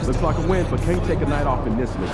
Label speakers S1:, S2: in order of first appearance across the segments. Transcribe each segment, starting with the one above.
S1: Looks like a win, but can't take a night off in this league.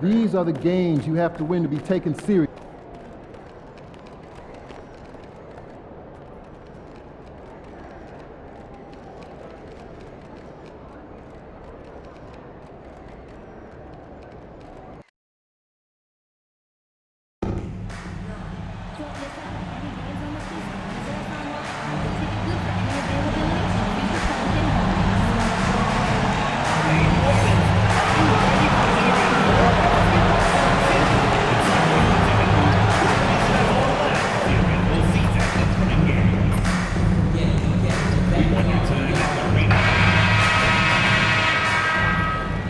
S2: These are the games you have to win to be taken serious.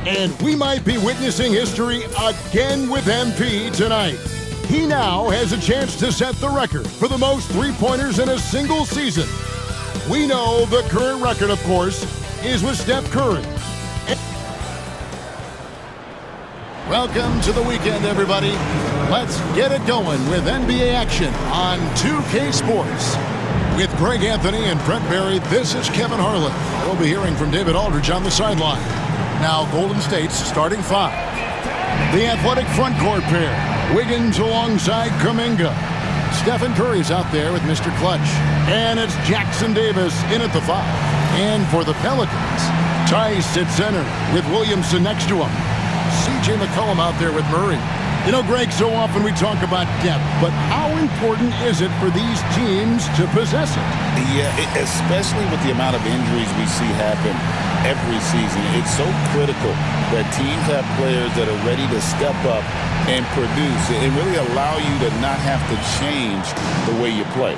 S3: And we might be witnessing history again with MP tonight. He now has a chance to set the record for the most three-pointers in a single season. We know the current record, of course, is with Steph Curry. Welcome to the weekend, everybody. Let's get it going with NBA action on 2K Sports. With Greg Anthony and Brent Barry, this is Kevin Harlan. We'll be hearing from David Aldridge on the sideline. Now Golden State's starting five. The athletic front court pair. Wiggins alongside Kuminga. Stephen Curry's out there with Mr. Clutch. And it's Jackson Davis in at the five. And for the Pelicans, Tice at center with Williamson next to him. C.J. McCollum out there with Murray. You know, Greg, so often we talk about depth, but how important is it for these teams to possess it?
S4: Yeah, especially with the amount of injuries we see happen every season. It's so critical that teams have players that are ready to step up and produce and really allow you to not have to change the way you play.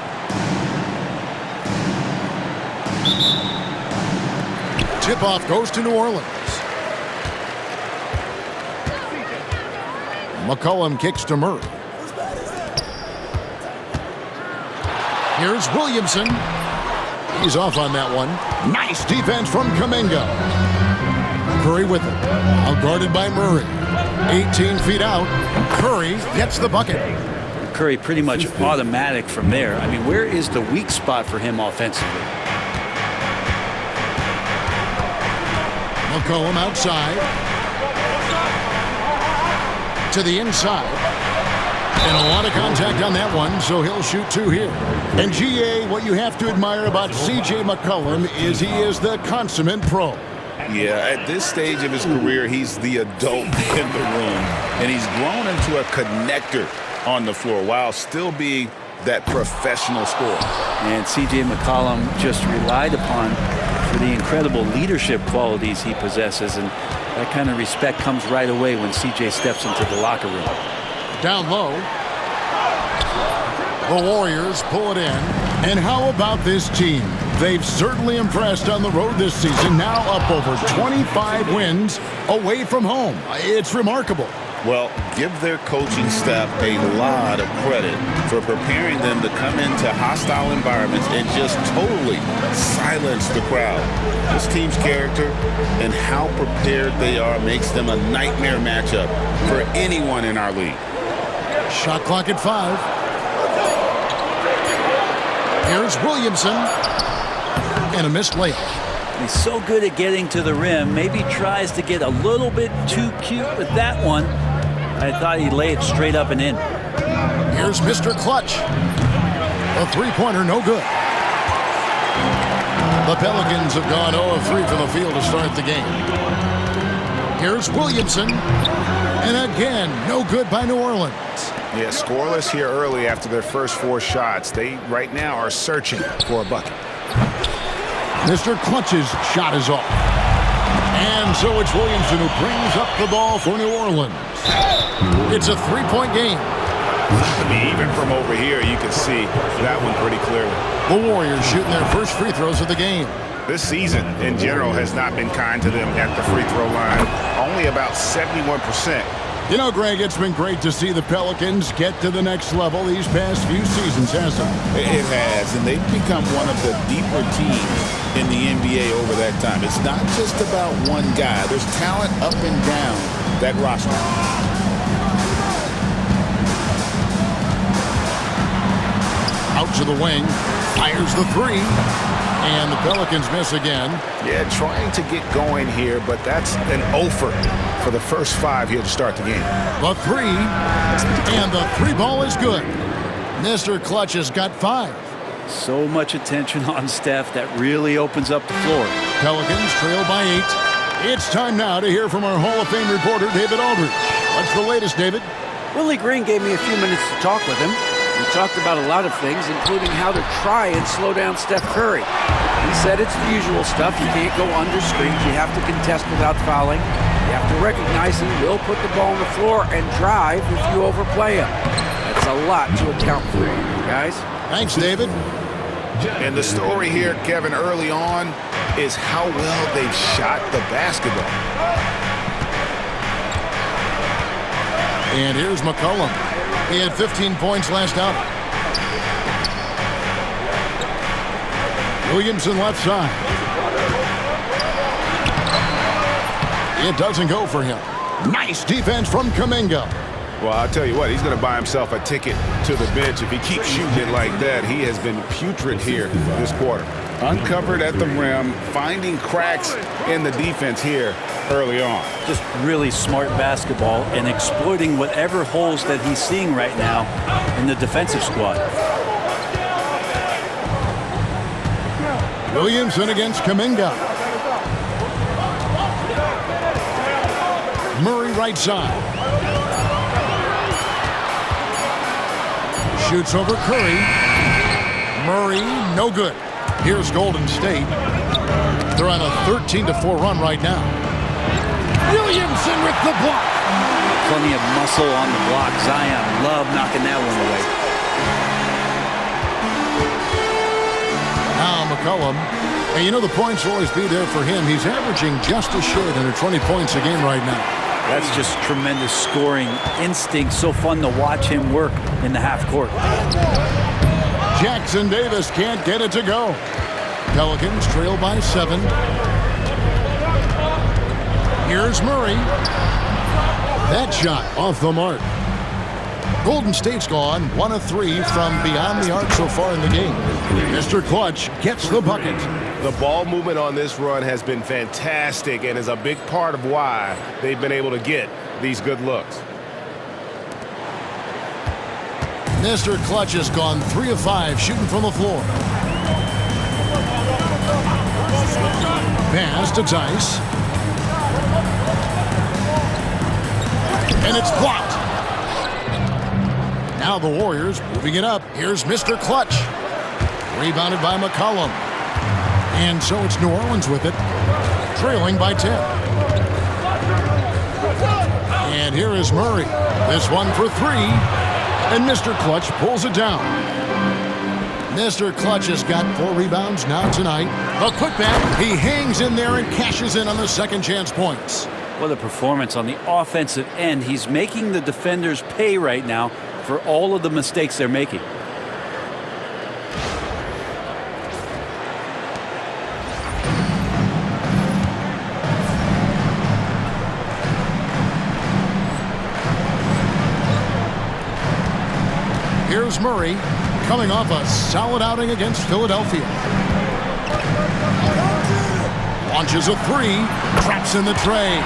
S3: Tip-off goes to New Orleans. McCollum kicks to Murray. Here's Williamson. He's off on that one. Nice defense from Kuminga. Curry with it. Out guarded by Murray. 18 feet out. Curry gets the bucket.
S5: Curry pretty much automatic from there. I mean, where is the weak spot for him offensively?
S3: McCollum outside. To the inside. And a lot of contact on that one, so he'll shoot two here. And GA, what you have to admire about C.J. McCollum is he is the consummate pro.
S4: Yeah, at this stage of his career, he's the adult in the room. And he's grown into a connector on the floor while still being that professional scorer.
S5: And C.J. McCollum just relied upon for the incredible leadership qualities he possesses. And that kind of respect comes right away when C.J. steps into the locker room.
S3: Down low. The Warriors pull it in. And how about this team? They've certainly impressed on the road this season, now up over 25 wins away from home. It's remarkable.
S4: Well, give their coaching staff a lot of credit for preparing them to come into hostile environments and just totally silence the crowd. This team's character and how prepared they are makes them a nightmare matchup for anyone in our league.
S3: Shot clock at 5. Here's Williamson. And a missed layup.
S5: He's so good at getting to the rim. Maybe tries to get a little bit too cute with that one. I thought he'd lay it straight up and in.
S3: Here's Mr. Clutch. A three-pointer, no good. The Pelicans have gone 0 of 3 from the field to start the game. Here's Williamson. And again, no good by New Orleans.
S6: Yeah, scoreless here early after their first 4 shots. They, right now, are searching for a bucket.
S3: Mr. Clutch's shot is off. And so it's Williamson who brings up the ball for New Orleans. It's a 3-point game.
S6: I mean, even from over here, you can see that one pretty clearly.
S3: The Warriors shooting their first free throws of the game.
S6: This season, in general, has not been kind to them at the free throw line. Only about 71%.
S3: You know, Greg, it's been great to see the Pelicans get to the next level these past few seasons, hasn't it?
S4: It has, and they've become one of the deeper teams in the NBA over that time. It's not just about one guy. There's talent up and down that roster.
S3: Out to the wing, fires the 3, and the Pelicans miss again.
S6: Yeah, trying to get going here, but that's an offer for the first 5 here to start the game.
S3: The 3, and the 3 ball is good. Mr. Clutch has got 5.
S5: So much attention on Steph that really opens up the floor.
S3: Pelicans trail by 8. It's time now to hear from our Hall of Fame reporter, David Aldridge. What's the latest, David?
S7: Willie Green gave me a few minutes to talk with him. We talked about a lot of things, including how to try and slow down Steph Curry. He said it's the usual stuff. You can't go under screens. You have to contest without fouling. You have to recognize he will put the ball on the floor and drive if you overplay him. That's a lot to account for, guys.
S3: Thanks, David.
S6: And the story here, Kevin, early on is how well they've shot the basketball.
S3: And here's McCollum. He had 15 points last outing. Williamson left side. It doesn't go for him. Nice defense from Kuminga.
S6: Well, I'll tell you what, he's going to buy himself a ticket to the bench if he keeps shooting it like that. He has been putrid here this quarter.
S4: Uncovered at the rim, finding cracks in the defense here early on.
S5: Just really smart basketball and exploiting whatever holes that he's seeing right now in the defensive squad.
S3: Williamson against Kuminga. Murray right side. Shoots over Curry. Murray, no good. Here's Golden State. They're on a 13-4 run right now. Williamson with the block.
S5: Plenty of muscle on the block. Zion, love knocking that one away.
S3: Now McCollum. And you know the points will always be there for him. He's averaging just a shade under 20 points a game right now.
S5: That's just tremendous scoring instinct. So fun to watch him work in the half court.
S3: Jackson Davis can't get it to go. Pelicans trail by 7. Here's Murray. That shot off the mark. Golden State's gone 1 of 3 from beyond the arc so far in the game. Mr. Clutch gets the bucket.
S6: The ball movement on this run has been fantastic and is a big part of why they've been able to get these good looks.
S3: Mr. Clutch has gone 3 of 5 shooting from the floor. Pass to Tice. And it's blocked. Now the Warriors moving it up. Here's Mr. Clutch. Rebounded by McCollum. And so it's New Orleans with it, trailing by 10. And here is Murray. This one for 3. And Mr. Clutch pulls it down. Mr. Clutch has got 4 rebounds now tonight. The putback, he hangs in there and cashes in on the second chance points.
S5: What a performance on the offensive end. He's making the defenders pay right now for all of the mistakes they're making.
S3: Here's Murray, coming off a solid outing against Philadelphia. Launches a three, traps in the tray.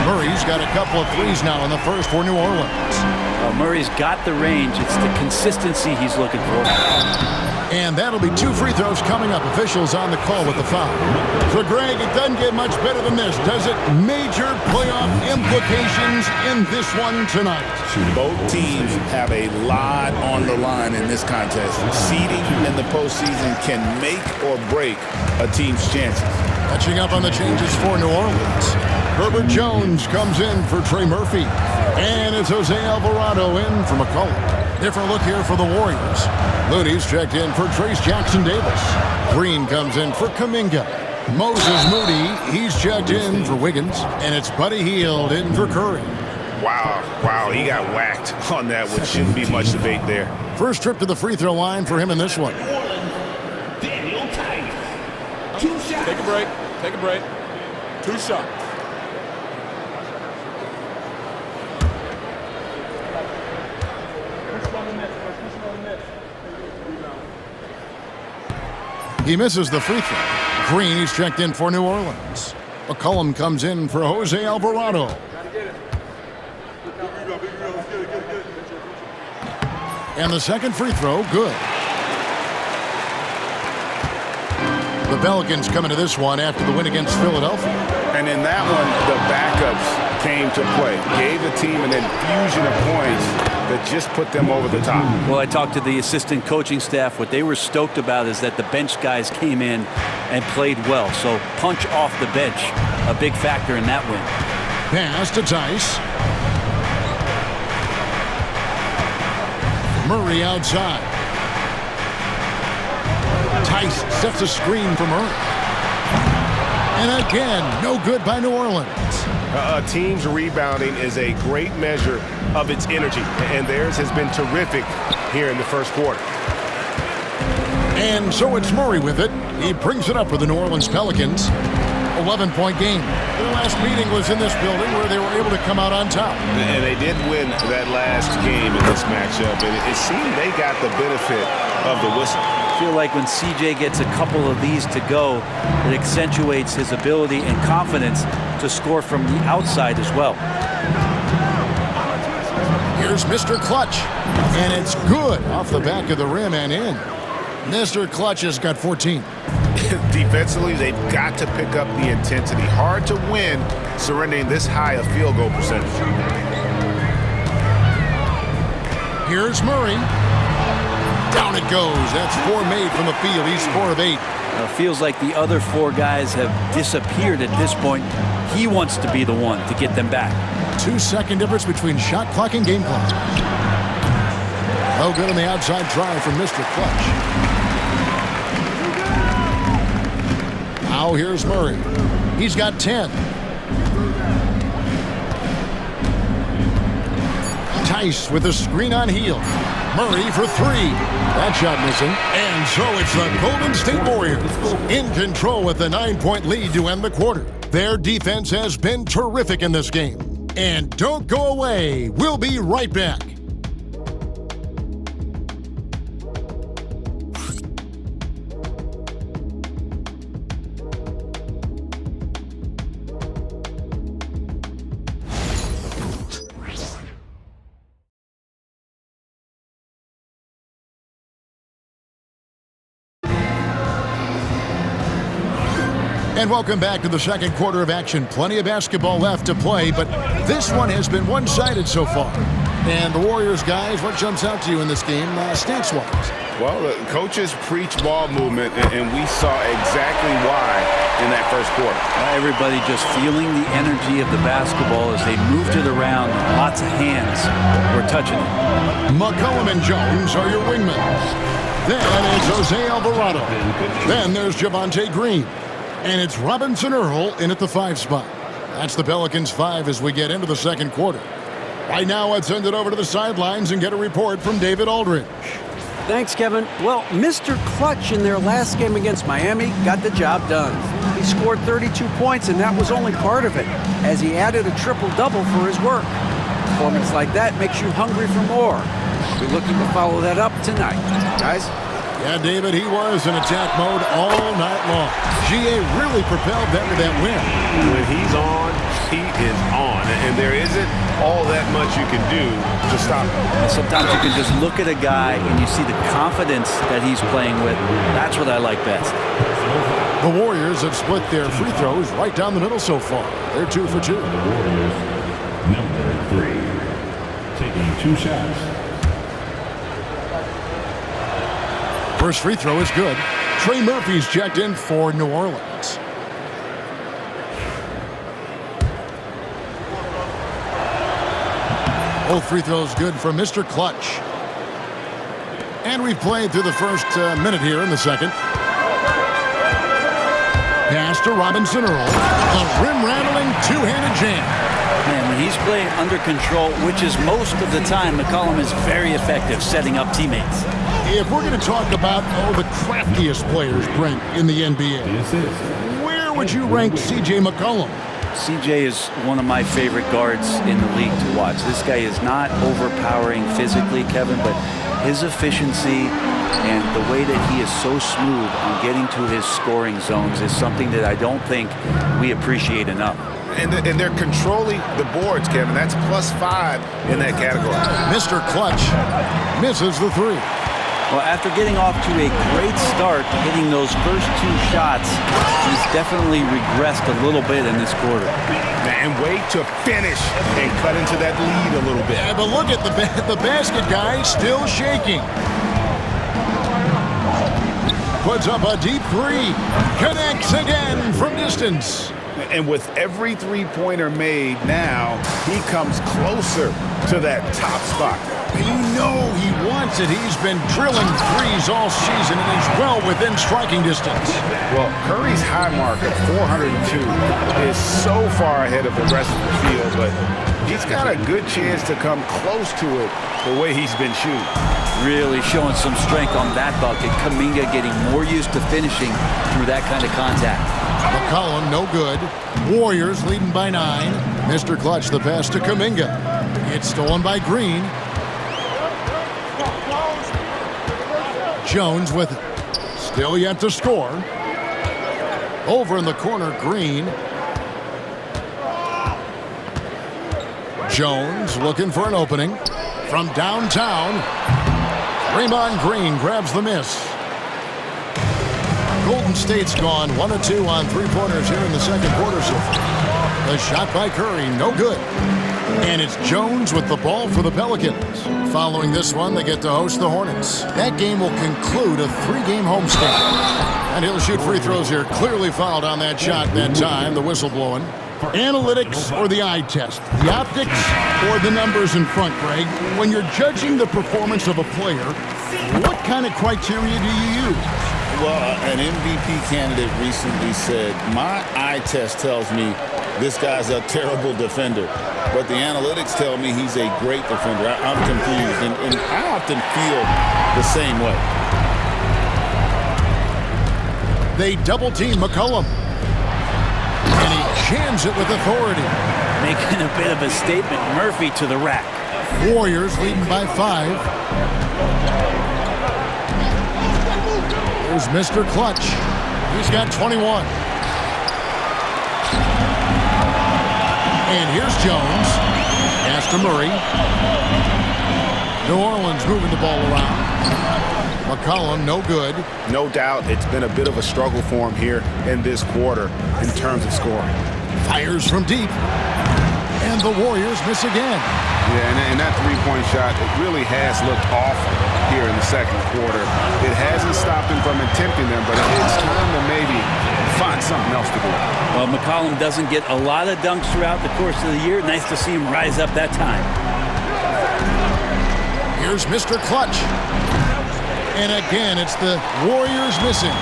S3: Murray's got a couple of threes now in the first for New Orleans.
S5: Well, Murray's got the range. It's the consistency he's looking for.
S3: And that'll be 2 free throws coming up. Officials on the call with the foul. So, Greg, it doesn't get much better than this, does it? Major playoff implications in this one tonight.
S4: Both teams have a lot on the line in this contest. Seeding in the postseason can make or break a team's chances.
S3: Catching up on the changes for New Orleans. Herbert Jones comes in for Trey Murphy. And it's Jose Alvarado in for McCollum. Different look here for the Warriors. Looney's checked in for Trace Jackson-Davis. Green comes in for Kuminga. Moses Moody, he's checked in for Wiggins. And it's Buddy Hield in for Curry.
S6: Wow, he got whacked on that, which shouldn't be much debate there.
S3: First trip to the free throw line for him in this one.
S8: Take a break. 2 shots.
S3: He misses the free throw. Green, he's checked in for New Orleans. McCollum comes in for Jose Alvarado. And the second free throw, good. The Pelicans come into this one after the win against Philadelphia.
S6: And in that one, the backups came to play. Gave the team an infusion of points that just put them over the top.
S5: Well, I talked to the assistant coaching staff. What they were stoked about is that the bench guys came in and played well. So punch off the bench, a big factor in that win.
S3: Pass to Tice. Murray outside. Tice sets a screen for Murray. And again, no good by New Orleans.
S6: A team's rebounding is a great measure of its energy, and theirs has been terrific here in the first quarter.
S3: And so it's Murray with it. He brings it up for the New Orleans Pelicans. 11-point game. Their last meeting was in this building where they were able to come out on top.
S6: And they did win that last game in this matchup, and it seemed they got the benefit of the whistle.
S5: I feel like when CJ gets a couple of these to go, it accentuates his ability and confidence to score from the outside as well.
S3: Here's Mr. Clutch, and it's good off the back of the rim and in. Mr. Clutch has got 14.
S6: Defensively, they've got to pick up the intensity. Hard to win surrendering this high a field goal percentage.
S3: Here's Murray. Down it goes. That's 4 made from the field. He's 4 of 8.
S5: It feels like the other 4 guys have disappeared at this point. He wants to be the one to get them back. 2-second difference between shot clock and game clock. No good on the outside try from Mr. Clutch. Now here's Murray. He's got 10. Tice with a screen on Hield. Murray for 3. That shot missing. And so it's the Golden State Warriors in control with a 9-point lead to end the quarter. Their defense has been terrific in this game. And don't go away. We'll be right back. And welcome back to the second quarter of action. Plenty of basketball left to play, but this one has been one-sided so far. And the Warriors, guys, what jumps out to you in this game, stats-wise?
S6: Well, the coaches preach ball movement, and we saw exactly why in that first quarter.
S5: Everybody just feeling the energy of the basketball as they moved it around. Lots of hands were touching it.
S3: McCollum and Jones are your wingmen. Then it's Jose Alvarado. Then there's Javonte Green. And it's Robinson Earl in at the 5 spot.
S5: That's the Pelicans 5 as we get into the second quarter. Right now, let's send it over to the sidelines and get a report from David Aldridge.
S7: Thanks, Kevin. Well, Mr. Clutch in their last game against Miami got the job done. He scored 32 points, and that was only part of it, as he added a triple-double for his work. Performance like that makes you hungry for more. We're looking to follow that up tonight. Guys?
S5: Yeah, David, he was in attack mode all night long. GA really propelled them to that win.
S6: When he's on, he is on. And there isn't all that much you can do to stop him.
S9: Sometimes you can just look at a guy and you see the confidence that he's playing with. That's what I like best.
S5: The Warriors have split their free throws right down the middle so far. They're 2 for 2.
S10: The Warriors, number 3, taking 2 shots.
S5: First free throw is good. Trey Murphy's checked in for New Orleans. Both free throws good for Mr. Clutch. And we've played through the first minute here in the second. Pass to Robinson Earl. A rim-rattling two-handed jam.
S9: Man, when he's playing under control, which is most of the time, McCollum is very effective setting up teammates.
S5: If we're going to talk about the craftiest players, Brent, in the NBA, where would you rank C.J. McCollum?
S9: C.J. is one of my favorite guards in the league to watch. This guy is not overpowering physically, Kevin, but his efficiency and the way that he is so smooth on getting to his scoring zones is something that I don't think we appreciate enough.
S6: And they're controlling the boards, Kevin. That's +5 in that category.
S5: Mr. Clutch misses the three.
S9: Well, after getting off to a great start, hitting those first 2 shots, he's definitely regressed a little bit in this quarter.
S6: And wait to finish and cut into that lead a little bit.
S5: Yeah, but look at the basket guy still shaking. Puts up a deep three. Connects again from distance.
S6: And with every three-pointer made now, he comes closer to that top spot.
S5: You know he wants it. He's been drilling threes all season and is well within striking distance.
S6: Well, Curry's high mark of 402 is so far ahead of the rest of the field, but he's got a good chance to come close to it the way he's been shooting.
S9: Really showing some strength on that bucket. Kuminga getting more used to finishing through that kind of contact.
S5: McCollum, no good. Warriors leading by 9. Mr. Clutch, the pass to Kuminga. It's stolen by Green. Jones with it. Still yet to score. Over in the corner, Green. Jones looking for an opening. From downtown, Draymond Green grabs the miss. Golden State's gone 1 of 2 on three-pointers here in the second quarter so far. The shot by Curry, no good. And it's Jones with the ball for the Pelicans. Following this one, they get to host the Hornets. That game will conclude a 3-game homestand. And he'll shoot free throws here. Clearly fouled on that shot that time, the whistle blowing. Analytics or the eye test? The optics or the numbers in front, Greg? When you're judging the performance of a player, what kind of criteria do you use?
S4: Well, an MVP candidate recently said, my eye test tells me this guy's a terrible defender, but the analytics tell me he's a great defender. I'm confused, and I often feel the same way.
S5: They double-team McCollum, and he jams it with authority.
S9: Making a bit of a statement. Murphy to the rack.
S5: Warriors leading by 5. There's Mr. Clutch. He's got 21. And here's Jones. Pass to Murray. New Orleans moving the ball around. McCollum, no good.
S6: No doubt it's been a bit of a struggle for him here in this quarter in terms of scoring.
S5: Fires from deep. And the Warriors miss again.
S6: Yeah, and that three-point shot, it really has looked off here in the second quarter. It hasn't stopped him from attempting them, but it's time to maybe find something else to do.
S9: Well, McCollum doesn't get a lot of dunks throughout the course of the year. Nice to see him rise up that time.
S5: Here's Mr. Clutch. And again, it's the Warriors missing.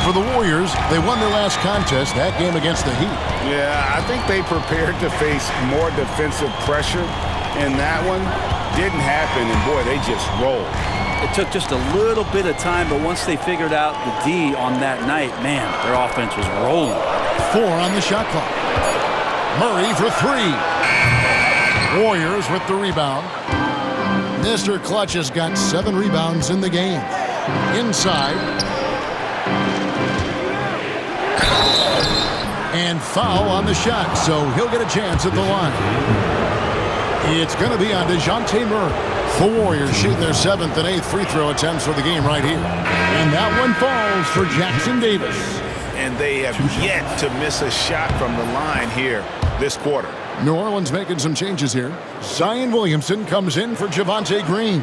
S5: For the Warriors, they won their last contest, that game against the Heat.
S6: Yeah, I think they prepared to face more defensive pressure in that one. Didn't happen, and boy, they just rolled.
S9: It took just a little bit of time, but once they figured out the D on that night, man, their offense was rolling.
S5: 4 on the shot clock. Murray for 3. Warriors with the rebound. Mr. Clutch has got 7 rebounds in the game. Inside. And foul on the shot, so he'll get a chance at the line. It's going to be on DeJounte Murray. The Warriors shoot their 7th and 8th free throw attempts for the game right here. And that one falls for Jackson Davis.
S6: And they have yet to miss a shot from the line here this quarter.
S5: New Orleans making some changes here. Zion Williamson comes in for Javonte Green.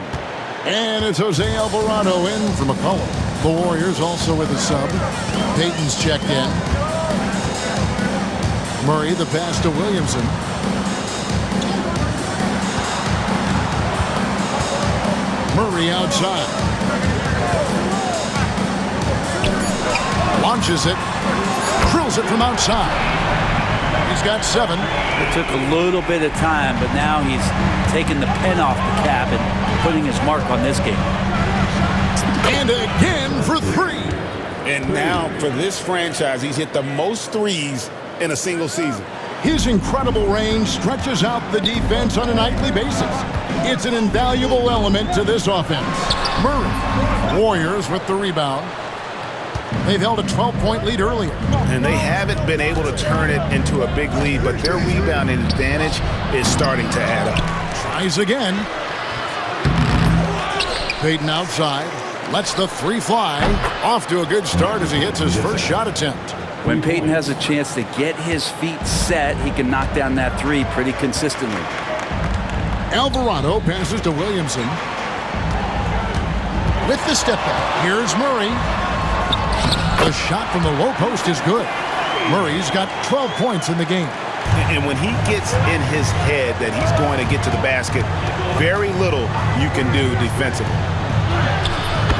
S5: And it's Jose Alvarado in for McCollum. The Warriors also with a sub. Payton's checked in. Murray the pass to Williamson. Murray outside. Launches it. Drills it from outside. He's got 7.
S9: It took a little bit of time, but now he's taking the pen off the cap and putting his mark on this game.
S5: And again for 3.
S6: And now for this franchise, he's hit the most threes in a single season.
S5: His incredible range stretches out the defense on a nightly basis. It's an invaluable element to this offense. Murray. Warriors with the rebound. They've held a 12-point lead earlier.
S6: And they haven't been able to turn it into a big lead, but their rebounding advantage is starting to add up.
S5: Tries again. Payton outside. Lets the 3 fly. Off to a good start as he hits his first shot attempt.
S9: When Payton has a chance to get his feet set, he can knock down that 3 pretty consistently.
S5: Alvarado passes to Williamson. With the step back, here's Murray. The shot from the low post is good. Murray's got 12 points in the game.
S6: And when he gets in his head that he's going to get to the basket, very little you can do defensively.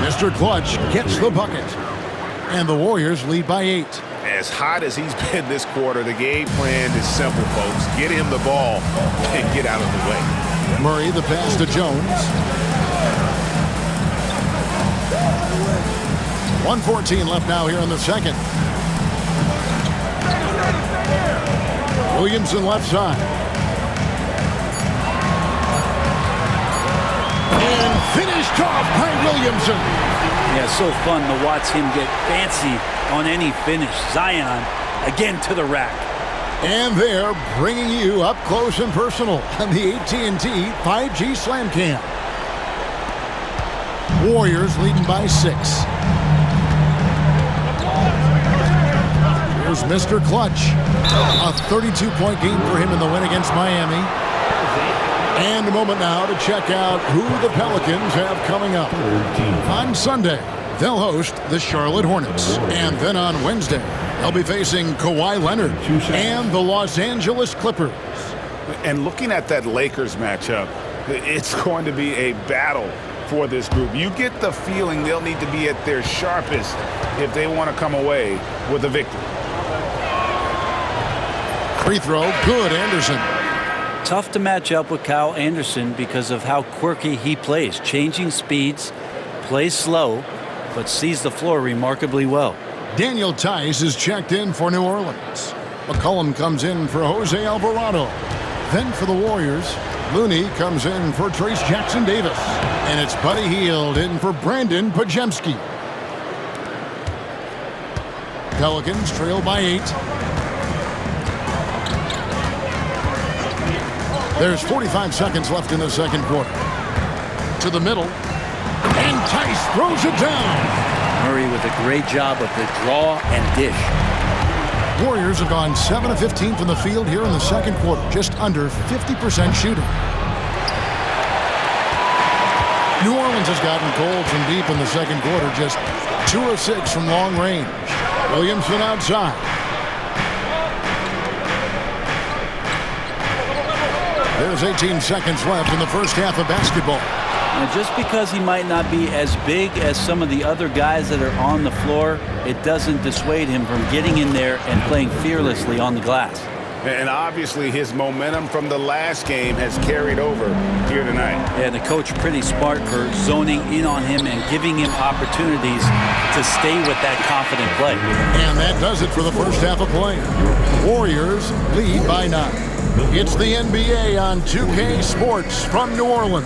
S5: Mr. Clutch gets the bucket. And the Warriors lead by 8.
S6: As hot as he's been this quarter, the game plan is simple, folks. Get him the ball and get out of the way.
S5: Murray the pass to Jones. 1:14 left now here in the second. Williamson left side. And finished off by Williamson.
S9: Yeah, so fun to watch him get fancy on any finish. Zion again to the rack.
S5: And they're bringing you up close and personal on the AT&T 5G Slam Cam. Warriors leading by 6. Here's Mr. Clutch. A 32-point game for him in the win against Miami. And a moment now to check out who the Pelicans have coming up. On Sunday, they'll host the Charlotte Hornets. And then on Wednesday, they'll be facing Kawhi Leonard and the Los Angeles Clippers.
S6: And looking at that Lakers matchup, it's going to be a battle for this group. You get the feeling they'll need to be at their sharpest if they want to come away with a victory.
S5: Free throw, good, Anderson.
S9: Tough to match up with Kyle Anderson because of how quirky he plays. Changing speeds, plays slow, but sees the floor remarkably well.
S5: Daniel Tice is checked in for New Orleans. McCollum comes in for Jose Alvarado. Then for the Warriors, Looney comes in for Trace Jackson Davis. And it's Buddy Hield in for Brandon Pajemski. Pelicans trail by 8. There's 45 seconds left in the second quarter. To the middle. And Tice throws it down.
S9: Murray with a great job of the draw and dish.
S5: Warriors have gone 7 of 15 from the field here in the second quarter. Just under 50% shooting. New Orleans has gotten cold from deep in the second quarter. Just 2 of 6 from long range. Williamson outside. There's 18 seconds left in the first half of basketball.
S9: Now, just because he might not be as big as some of the other guys that are on the floor, it doesn't dissuade him from getting in there and playing fearlessly on the glass.
S6: And obviously his momentum from the last game has carried over here tonight.
S9: Yeah, the coach pretty smart for zoning in on him and giving him opportunities to stay with that confident play.
S3: And that does it for the first half of play. Warriors lead by 9. It's the NBA on 2K Sports from New Orleans.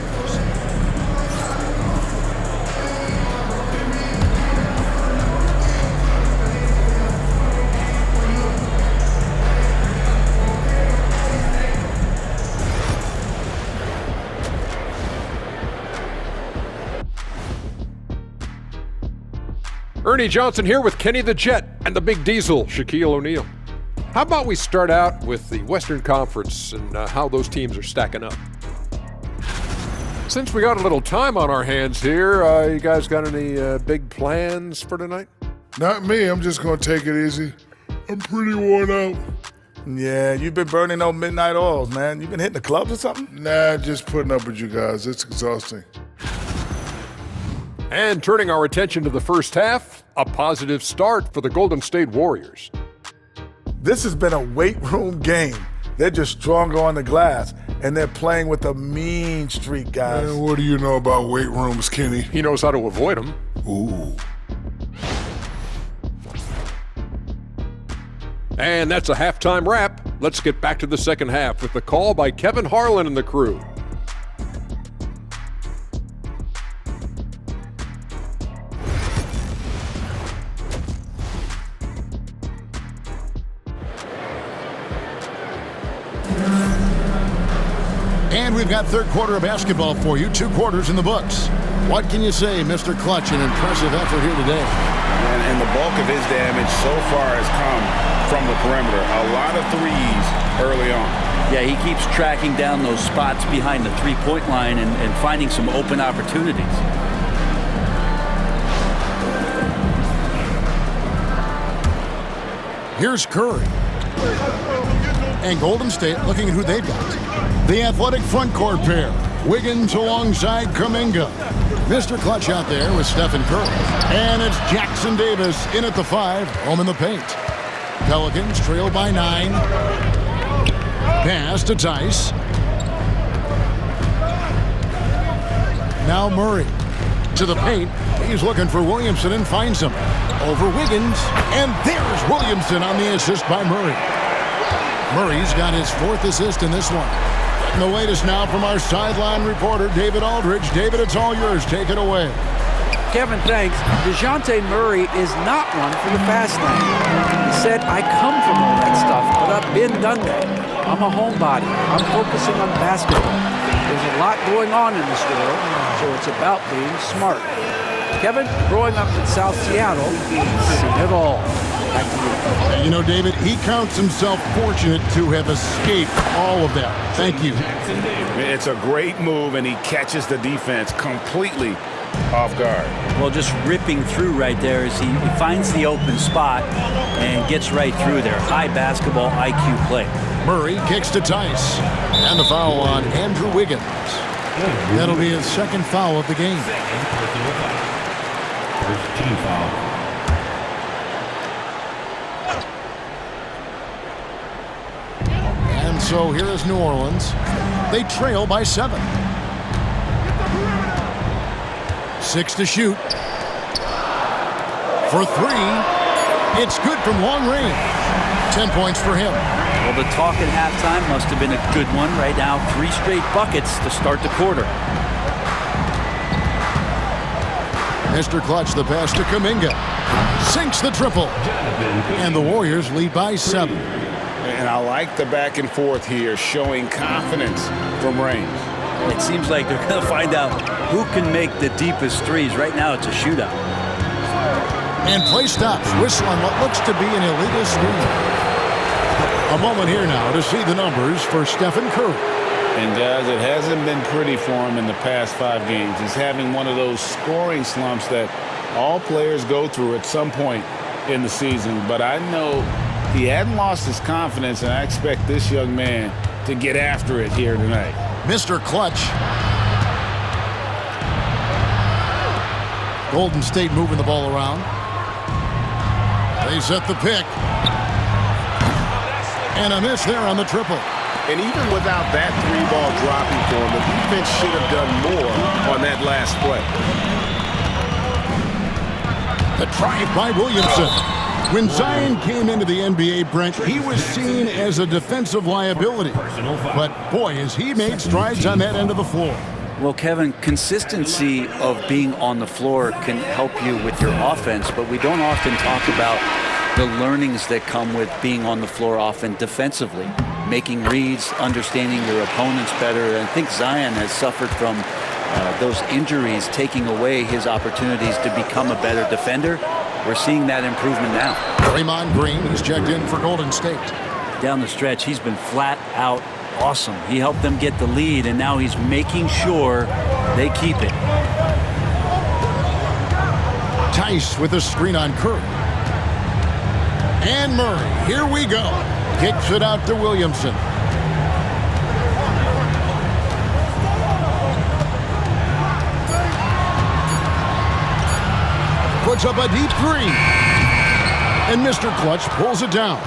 S11: Ernie Johnson here with Kenny the Jet and the Big Diesel, Shaquille O'Neal. How about we start out with the Western Conference and how those teams are stacking up? Since we got a little time on our hands here, you guys got any big plans for tonight?
S12: Not me. I'm just going to take it easy. I'm pretty worn out.
S4: Yeah, you've been burning those midnight oils, man. You been hitting the clubs or something?
S12: Nah, just putting up with you guys. It's exhausting.
S11: And turning our attention to the first half, a positive start for the Golden State Warriors.
S4: This has been a weight room game. They're just stronger on the glass, and they're playing with a mean streak, guys.
S12: Man, what do you know about weight rooms, Kenny?
S11: He knows how to avoid them.
S12: Ooh.
S11: And that's a halftime wrap. Let's get back to the second half with the call by Kevin Harlan and the crew.
S3: And we've got third quarter of basketball for you. 2 quarters in the books. What can you say, Mr. Clutch? An impressive effort here today.
S6: And the bulk of his damage so far has come from the perimeter. A lot of threes early on.
S9: Yeah, he keeps tracking down those spots behind the three-point line and finding some open opportunities.
S3: Here's Curry. And Golden State looking at who they've got. The athletic front court pair. Wiggins alongside Kuminga. Mr. Clutch out there with Stephen Curry. And it's Jackson Davis in at the 5, home in the paint. Pelicans trail by 9. Pass to Tice. Now Murray to the paint. He's looking for Williamson and finds him. Over Wiggins. And there's Williamson on the assist by Murray. Murray's got his 4th assist in this one. And the latest now from our sideline reporter, David Aldridge. David, it's all yours. Take it away.
S7: Kevin, thanks. DeJounte Murray is not one for the fast lane. He said, I come from all that stuff, but I've been done that. I'm a homebody. I'm focusing on basketball. There's a lot going on in this world, so it's about being smart. Kevin, growing up in South Seattle, he's seen it all. Back to you.
S3: You know, David, he counts himself fortunate to have escaped all of that. Thank you.
S6: It's a great move, and he catches the defense completely off guard.
S9: Well, just ripping through right there as he finds the open spot and gets right through there. High basketball IQ play.
S3: Murray kicks to Tice. And the foul on Andrew Wiggins. That'll be his 2nd foul of the game.
S10: First team foul.
S3: And so here is New Orleans. They trail by 7. 6 to shoot. For 3. It's good from long range. 10 points for him.
S9: Well, the talk at halftime must have been a good one. Right now, 3 straight buckets to start the quarter.
S3: Mr. Clutch, the pass to Kuminga. Sinks the triple. And the Warriors lead by 7.
S6: And I like the back and forth here, showing confidence from range.
S9: It seems like they're going to find out who can make the deepest threes. Right now, it's a shootout.
S3: And play stops. Whistle on what looks to be an illegal screen. A moment here now to see the numbers for Stephen Curry.
S6: And guys, it hasn't been pretty for him in the past 5 games. He's having one of those scoring slumps that all players go through at some point in the season. But I know he hadn't lost his confidence, and I expect this young man to get after it here tonight.
S3: Mr. Clutch. Golden State moving the ball around. They set the pick. And a miss there on the triple.
S6: And even without that three-ball dropping for him, the defense should have done more on that last play.
S3: The drive by Williamson. When Zion came into the NBA, Brent, he was seen as a defensive liability. But, boy, has he made strides on that end of the floor.
S9: Well, Kevin, consistency of being on the floor can help you with your offense, but we don't often talk about the learnings that come with being on the floor often defensively, making reads, understanding your opponents better. And I think Zion has suffered from those injuries taking away his opportunities to become a better defender. We're seeing that improvement now.
S3: Draymond Green is checked in for Golden State.
S9: Down the stretch, he's been flat out awesome. He helped them get the lead, and now he's making sure they keep it.
S3: Tice with a screen on Curry. And Murray, here we go. Kicks it out to Williamson. Puts up a deep three. And Mr. Clutch pulls it down.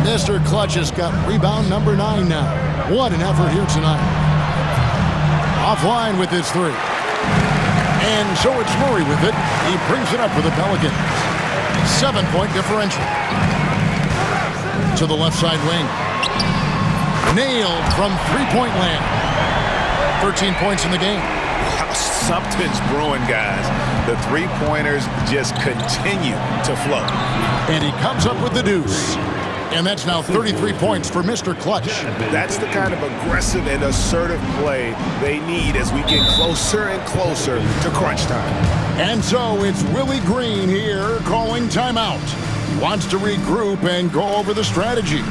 S3: Mr. Clutch has got rebound number 9 now. What an effort here tonight. Offline with his three. And so it's Murray with it. He brings it up for the Pelicans. 7-point differential. To the left side wing. Nailed from three-point land. 13 points in the game.
S6: Something's brewing, guys. The three-pointers just continue to flow.
S3: And he comes up with the deuce. And that's now 33 points for Mr. Clutch.
S6: That's the kind of aggressive and assertive play they need as we get closer and closer to crunch time.
S3: And so it's Willie Green here calling timeout. He wants to regroup and go over the strategy.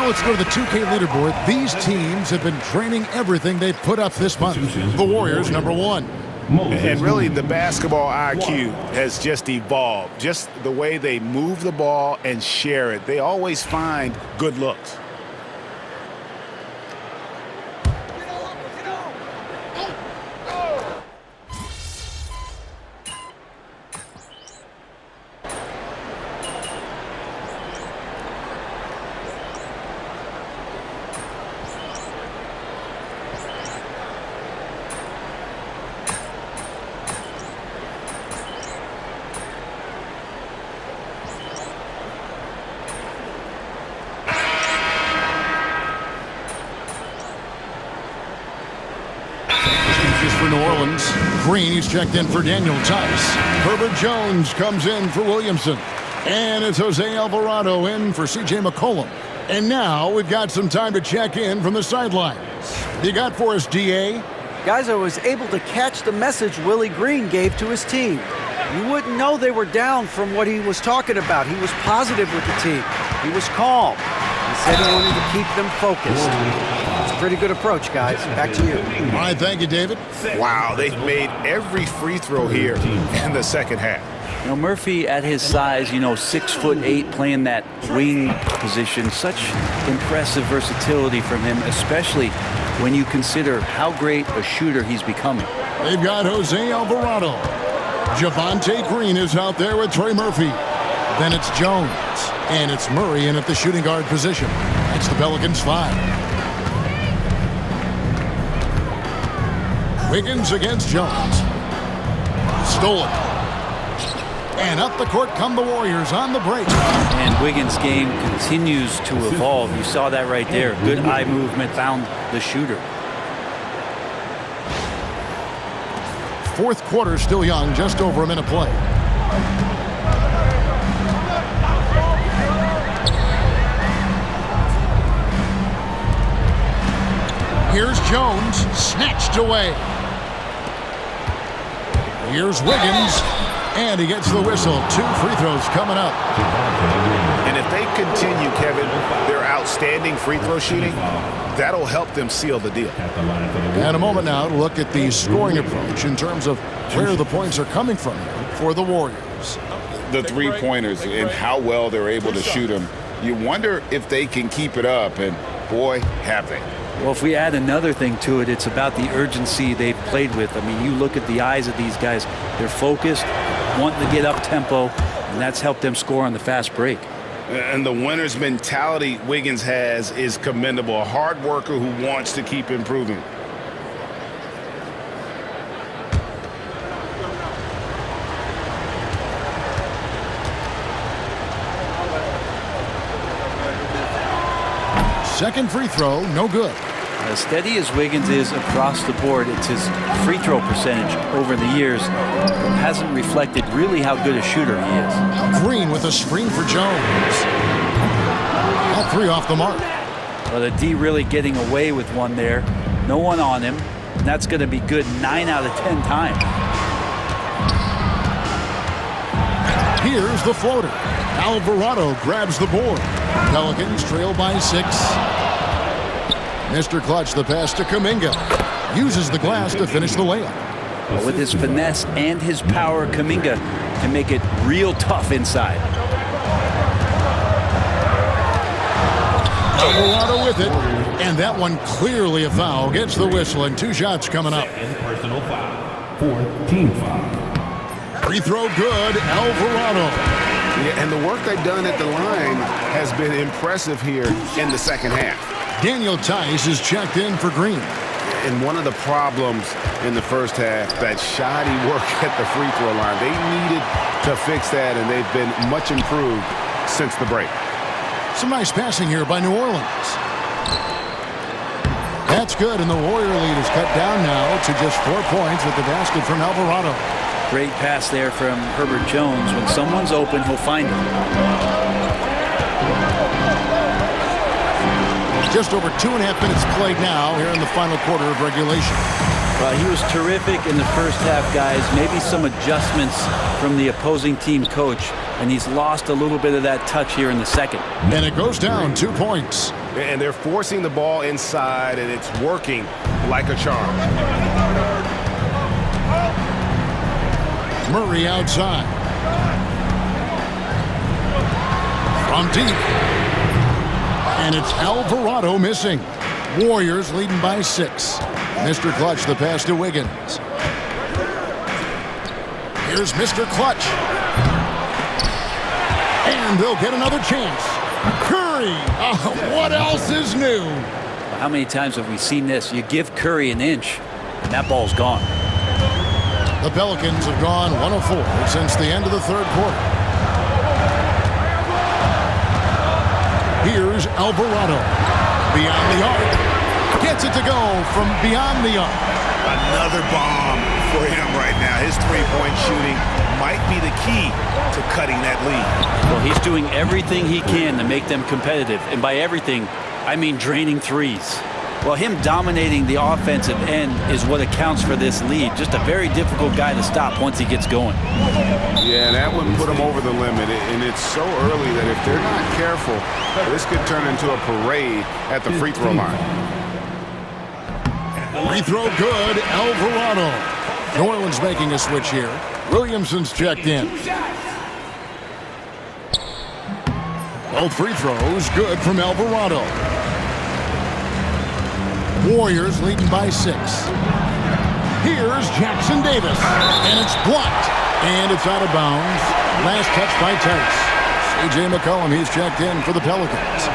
S3: Let's go to the 2K leaderboard. These teams have been training everything they've put up this month. The Warriors, number 1.
S6: And really, the basketball IQ has just evolved. Just the way they move the ball and share it. They always find good looks.
S3: Green, he's checked in for Daniel Tice. Herbert Jones comes in for Williamson. And it's Jose Alvarado in for C.J. McCollum. And now we've got some time to check in from the sidelines. You got for us, D.A.?
S7: Guys, I was able to catch the message Willie Green gave to his team. You wouldn't know they were down from what he was talking about. He was positive with the team. He was calm. He said he wanted to keep them focused. It's a pretty good approach, guys. Back to you.
S3: All right, thank you, David.
S6: Wow, they've made every free throw here in the second half.
S9: You know, Murphy at his size, 6'8", playing that wing position, such impressive versatility from him, especially when you consider how great a shooter he's becoming.
S3: They've got Jose Alvarado. Javonte Green is out there with Trey Murphy. Then it's Jones. And it's Murray in at the shooting guard position. That's the Pelicans 5. Wiggins against Jones. Stolen. And up the court come the Warriors on the break.
S9: And Wiggins' game continues to evolve. You saw that right there. Good eye movement, found the shooter.
S3: Fourth quarter still young, just over a minute play. Here's Jones, snatched away. Here's Wiggins, And he gets the whistle. 2 free throws coming up.
S6: And if they continue, Kevin, their outstanding free throw shooting, that'll help them seal the deal.
S3: And a moment now to look at the scoring approach in terms of where the points are coming from for the Warriors.
S4: The three-pointers and how well they're able to shoot them. You wonder if they can keep it up, and boy, have they.
S9: Well, if we add another thing to it, it's about the urgency they've played with. I mean, you look at the eyes of these guys. They're focused, wanting to get up tempo, and that's helped them score on the fast break.
S6: And the winner's mentality Wiggins has is commendable. A hard worker who wants to keep improving.
S3: Second free throw, no good.
S9: As steady as Wiggins is across the board, it's his free throw percentage over the years that hasn't reflected really how good a shooter he is.
S3: Green with a screen for Jones. All 3 off the mark.
S9: Well, the D really getting away with one there. No one on him. And that's going to be good 9 out of 10 times.
S3: Here's the floater. Alvarado grabs the board. Pelicans trail by 6. Mr. Clutch, the pass to Kuminga. Uses the glass to finish the layup.
S9: Well, with his finesse and his power, Kuminga can make it real tough inside.
S3: Alvarado with it. And that one clearly a foul. Gets the whistle and 2 shots coming up.
S10: And personal foul. 4th team foul.
S3: Free throw good. Alvarado.
S6: Yeah, and the work they've done at the line has been impressive here in the second half.
S3: Daniel Tice is checked in for Green.
S6: And one of the problems in the first half, that shoddy work at the free throw line. They needed to fix that, and they've been much improved since the break.
S3: Some nice passing here by New Orleans. That's good, and the Warrior lead is cut down now to just 4 points with the basket from Alvarado.
S9: Great pass there from Herbert Jones. When someone's open, he'll find him.
S3: Just over 2.5 minutes played now here in the final quarter of regulation.
S9: He was terrific in the first half, guys. Maybe some adjustments from the opposing team coach, and he's lost a little bit of that touch here in the second.
S3: And it goes down 2 points.
S6: And they're forcing the ball inside, and it's working like a charm.
S3: Murray outside. From deep. And it's Alvarado missing. Warriors leading by 6. Mr. Clutch, the pass to Wiggins. Here's Mr. Clutch. And they'll get another chance. Curry! What else is new?
S9: How many times have we seen this? You give Curry an inch, and that ball's gone.
S3: The Pelicans have gone 1 of 4 since the end of the third quarter. Here's Alvarado. Beyond the arc. Gets it to go from beyond the arc.
S6: Another bomb for him right now. His three-point shooting might be the key to cutting that lead.
S9: Well, he's doing everything he can to make them competitive. And by everything, I mean draining threes. Well, him dominating the offensive end is what accounts for this lead. Just a very difficult guy to stop once he gets going.
S6: Yeah, that would put him over the limit. And it's so early that if they're not careful, this could turn into a parade at the free throw line.
S3: Free throw good, Alvarado. New Orleans making a switch here. Williamson's checked in. Both free throws good from Alvarado. Warriors leading by 6. Here's Jackson Davis. And it's blocked. And it's out of bounds. Last touch by Tice. C.J. McCollum, he's checked in for the Pelicans.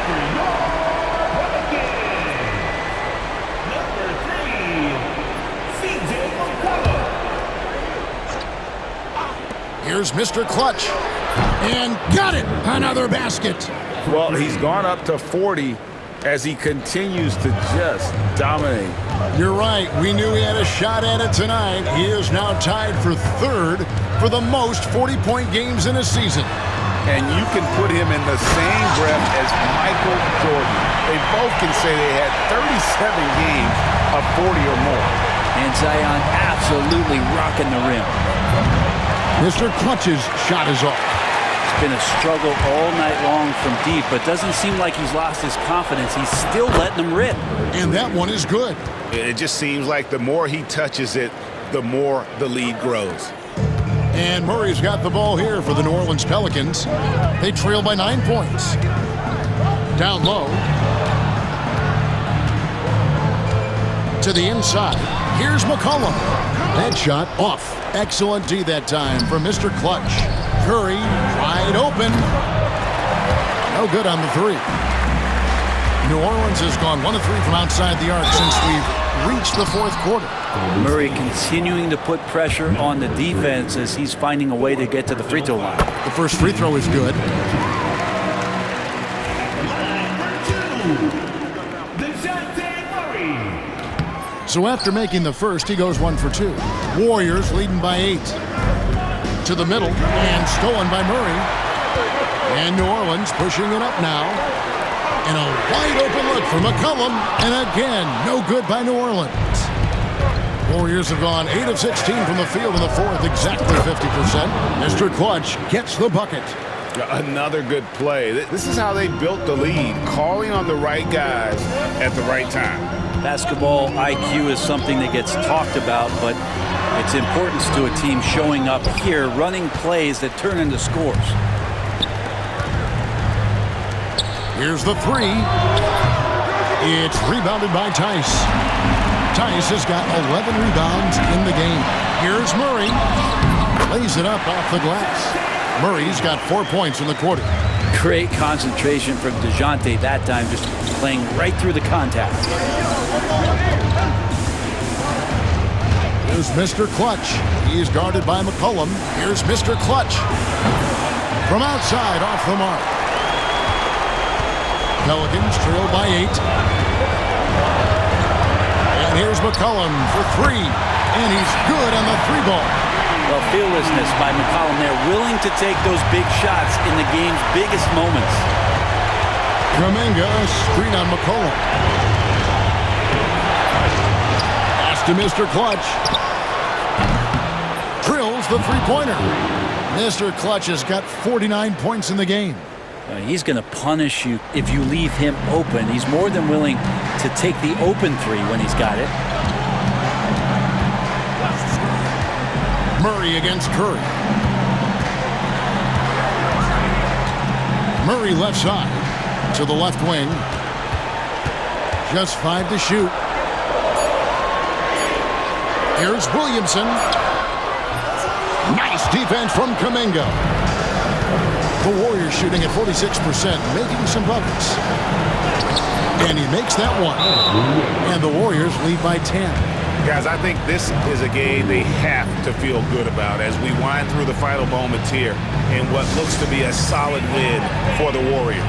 S3: Here's Mr. Clutch. And got it. Another basket.
S6: Well, he's gone up to 40 as he continues to just dominate.
S3: You're right. We knew he had a shot at it tonight. He is now tied for 3rd for the most 40-point games in a season.
S6: And you can put him in the same breath as Michael Jordan. They both can say they had 37 games of 40 or more.
S9: And Zion absolutely rocking the rim.
S3: Mr. Clutch's shot is off.
S9: It's been a struggle all night long from deep, but doesn't seem like he's lost his confidence. He's still letting them rip.
S3: And that one is good.
S6: It just seems like the more he touches it, the more the lead grows.
S3: And Murray's got the ball here for the New Orleans Pelicans. They trail by 9 points. Down low. To the inside. Here's McCollum. That shot off. Excellent D that time for Mr. Clutch. Curry wide open. No good on the three. New Orleans has gone 1 of 3 from outside the arc since we've reached the fourth quarter.
S9: Murray continuing to put pressure on the defense as he's finding a way to get to the free throw line.
S3: The first free throw is good. So after making the first, he goes 1 for 2. Warriors leading by 8. To the middle and stolen by Murray. And New Orleans pushing it up now. And a wide open look for McCollum. And again, no good by New Orleans. Warriors have gone 8 of 16 from the field in the fourth, exactly 50%. Mr. Clutch gets the bucket.
S6: Another good play. This is how they built the lead, calling on the right guys at the right time.
S9: Basketball IQ is something that gets talked about, but its importance to a team showing up here, running plays that turn into scores.
S3: Here's the three. It's rebounded by Tice. Tice has got 11 rebounds in the game. Here's Murray. Lays it up off the glass. Murray's got 4 points in the quarter.
S9: Great concentration from DeJounte that time, just playing right through the contact.
S3: Here's Mr. Clutch. He's guarded by McCollum. Here's Mr. Clutch. From outside, off the mark. Pelicans trail by 8. And here's McCollum for 3. And he's good on the 3 ball.
S9: Well, fearlessness by McCollum there, willing to take those big shots in the game's biggest moments.
S3: Kuminga, screen on McCollum. Pass to Mr. Clutch. Drills the three-pointer. Mr. Clutch has got 49 points in the game.
S9: He's going to punish you if you leave him open. He's more than willing to take the open three when he's got it.
S3: Murray against Curry. Murray left side to the left wing. Just 5 to shoot. Here's Williamson. Nice defense from Kuminga. The Warriors shooting at 46%, making some buckets. And he makes that one. And the Warriors lead by 10.
S6: Guys, I think this is a game they have to feel good about as we wind through the final moments here in what looks to be a solid win for the Warriors.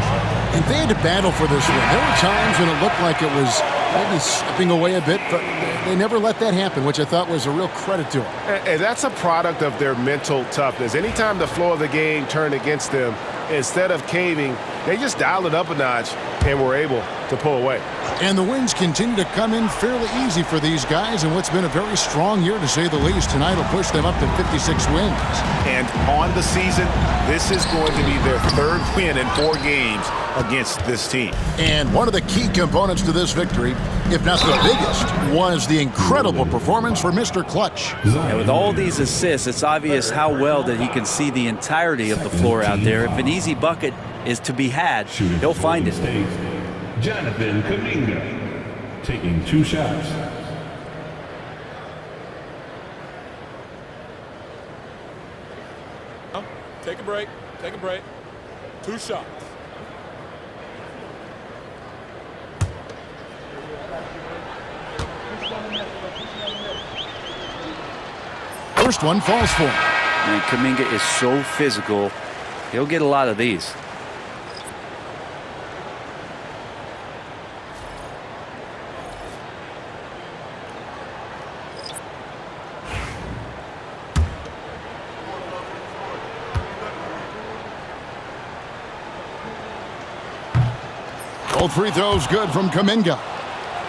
S3: And they had to battle for this win. There were times when it looked like it was maybe slipping away a bit, but they never let that happen, which I thought was a real credit to them.
S6: And that's a product of their mental toughness. Anytime the flow of the game turned against them, instead of caving, they just dialed it up a notch and were able to pull away.
S3: And the wins continue to come in fairly easy for these guys in what's been a very strong year, to say the least. Tonight will push them up to 56 wins.
S6: And on the season, this is going to be their 3rd win in 4 games against this team.
S3: And one of the key components to this victory, if not the biggest, was the incredible performance for Mr. Clutch.
S9: And with all these assists, it's obvious how well that he can see the entirety of the floor out there. If an easy bucket is to be had, he'll find it.
S10: Jonathan Kuminga taking 2 shots.
S8: Take a break. Take a break. 2 shots.
S3: First one falls for him.
S9: And Kuminga is so physical, he'll get a lot of these.
S3: Both free throws good from Kuminga.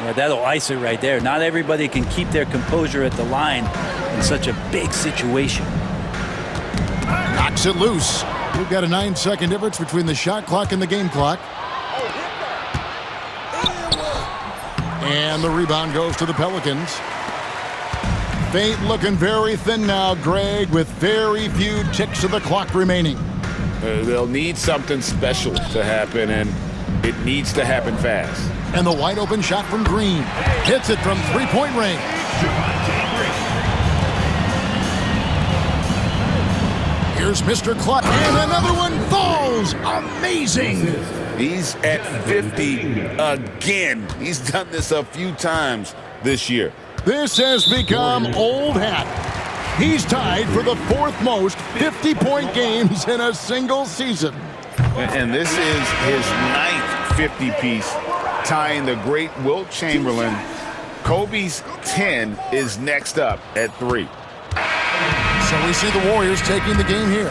S9: Yeah, that'll ice it right there. Not everybody can keep their composure at the line in such a big situation.
S3: knocks it loose. We've got a 9-second difference between the shot clock and the game clock. And the rebound goes to the Pelicans. Fate looking very thin now, Greg, with very few ticks of the clock remaining.
S6: They'll need something special to happen, and it needs to happen fast.
S3: And the wide open shot from Green. Hits it from three-point range. Here's Mr. Clutch, and another one falls. Amazing.
S6: He's at 50 again. He's done this a few times this year.
S3: This has become old hat. He's tied for the fourth most 50-point games in a single season.
S6: And this is his 9th 50-piece, tying the great Wilt Chamberlain. Kobe's 10 is next up at 3.
S3: So we see the Warriors taking the game here.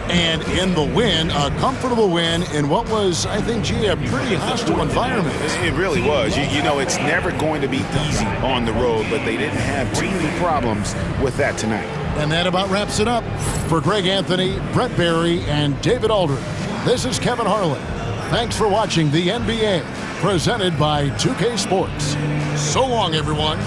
S3: And in the win, a comfortable win in what was, I think, gee, a pretty hostile environment.
S6: It really was. You know, it's never going to be easy on the road, but they didn't have too many problems with that tonight.
S3: And that about wraps it up. For Greg Anthony, Brett Barry, and David Aldridge, this is Kevin Harlan. Thanks for watching the NBA, presented by 2K Sports. So long, everyone.